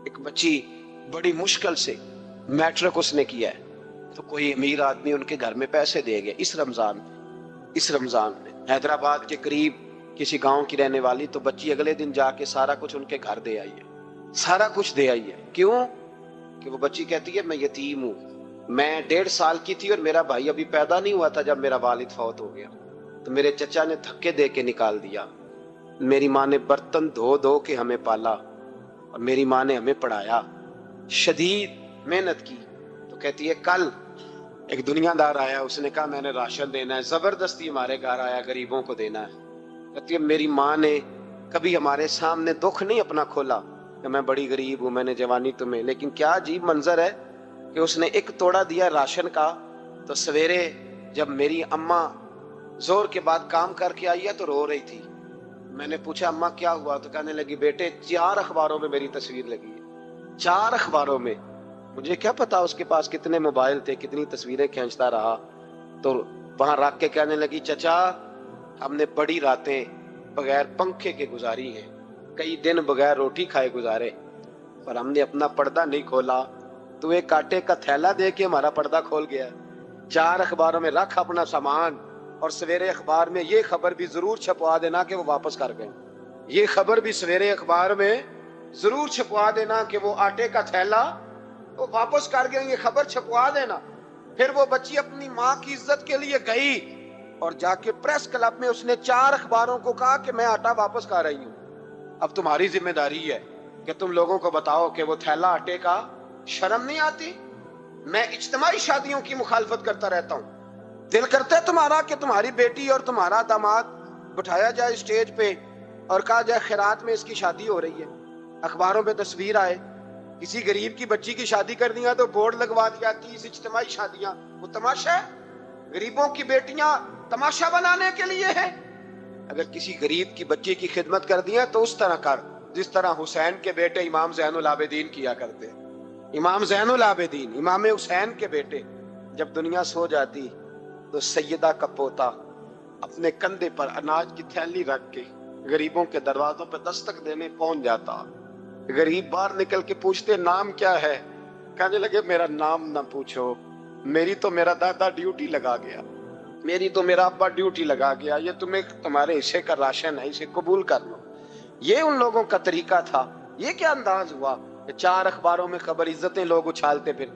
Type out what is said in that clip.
ایک بچی بڑی مشکل سے میٹرک اس نے کیا ہے، تو کوئی امیر آدمی ان کے گھر میں پیسے دے گیا اس رمضان میں، حیدرآباد کے قریب کسی گاؤں کی رہنے والی، تو بچی اگلے دن جا کے سارا کچھ ان کے گھر دے آئی ہے، سارا کچھ دے آئی ہے۔ کیوں؟ کہ وہ بچی کہتی ہے میں یتیم ہوں، میں 1.5 سال کی تھی اور میرا بھائی ابھی پیدا نہیں ہوا تھا جب میرا والد فوت ہو گیا، تو میرے چچا نے دھکے دے کے نکال دیا، میری ماں نے برتن دھو دھو کے ہمیں پالا اور میری ماں نے ہمیں پڑھایا، شدید محنت کی۔ تو کہتی ہے کل ایک دنیا دار آیا، اس نے کہا میں نے راشن دینا ہے، زبردستی ہمارے گھر آیا، غریبوں کو دینا ہے۔ کہتی ہے میری ماں نے کبھی ہمارے سامنے دکھ نہیں اپنا کھولا کہ میں بڑی غریب ہوں، میں نے جوانی تمہیں، لیکن کیا عجیب منظر ہے کہ اس نے ایک توڑا دیا راشن کا، تو سویرے جب میری اماں زور کے بعد کام کر کے آئی ہے تو رو رہی تھی۔ میں نے پوچھا اماں کیا ہوا؟ تو کہنے لگی بیٹے 4 اخباروں میں میری تصویر لگی ہے، 4 اخباروں میں۔ مجھے کیا پتا اس کے پاس کتنے موبائل تھے، کتنی تصویریں کھینچتا رہا۔ تو وہاں رکھ کے کہنے لگی چچا ہم نے بڑی راتیں بغیر پنکھے کے گزاری ہیں، کئی دن بغیر روٹی کھائے گزارے، پر ہم نے اپنا پردہ نہیں کھولا، تو ایک آٹے کا تھیلا دے کے ہمارا پردہ کھول گیا۔ 4 اخباروں میں رکھ اپنا سامان، اور سویرے اخبار میں یہ خبر بھی ضرور چھپوا دینا کہ وہ واپس کر گئے، یہ خبر بھی سویرے اخبار میں ضرور چھپوا دینا کہ وہ آٹے کا تھیلا وہ واپس کر گئے، یہ خبر چھپوا دینا۔ پھر وہ بچی اپنی ماں کی عزت کے لیے گئی اور جا کے پریس کلب میں اس نے 4 اخباروں کو کہا کہ میں آٹا واپس کر رہی ہوں، اب تمہاری ذمہ داری ہے کہ تم لوگوں کو بتاؤ کہ وہ تھیلا آٹے کا۔ شرم نہیں آتی؟ میں اجتماعی شادیوں کی مخالفت کرتا رہتا ہوں، دل کرتا ہے تمہارا کہ تمہاری بیٹی اور تمہارا داماد بٹھایا جائے اسٹیج پہ اور کہا جائے خیرات میں اس کی شادی ہو رہی ہے، اخباروں پہ تصویر آئے، کسی غریب کی بچی کی شادی کر دیا تو بورڈ لگوا دیا 30 اجتماعی شادیاں، وہ تماشا ہے؟ غریبوں کی بیٹیاں تماشا بنانے کے لیے ہیں؟ اگر کسی غریب کی بچی کی خدمت کر دیا تو اس طرح کر جس طرح حسین کے بیٹے امام زین العابدین کیا کرتے۔ امام زین العابدین، امام حسین کے بیٹے، جب دنیا سو جاتی تو سیدہ کا پوتا اپنے کندھے پر اناج کی تھیلی رکھ کے غریبوں کے دروازوں پہ دستک دینے پہنچ جاتا، غریب باہر نکل کے پوچھتے نام کیا ہے؟ کہنے لگے میرا نام نہ پوچھو، میری تو میرا دادا ڈیوٹی لگا گیا، میری تو میرا ابا ڈیوٹی لگا گیا، یہ تمہیں تمہارے حصے کا راشن ہے، اسے قبول کر لو۔ یہ ان لوگوں کا طریقہ تھا۔ یہ کیا انداز ہوا کہ 4 اخباروں میں خبر، عزتیں لوگ اچھالتے پھر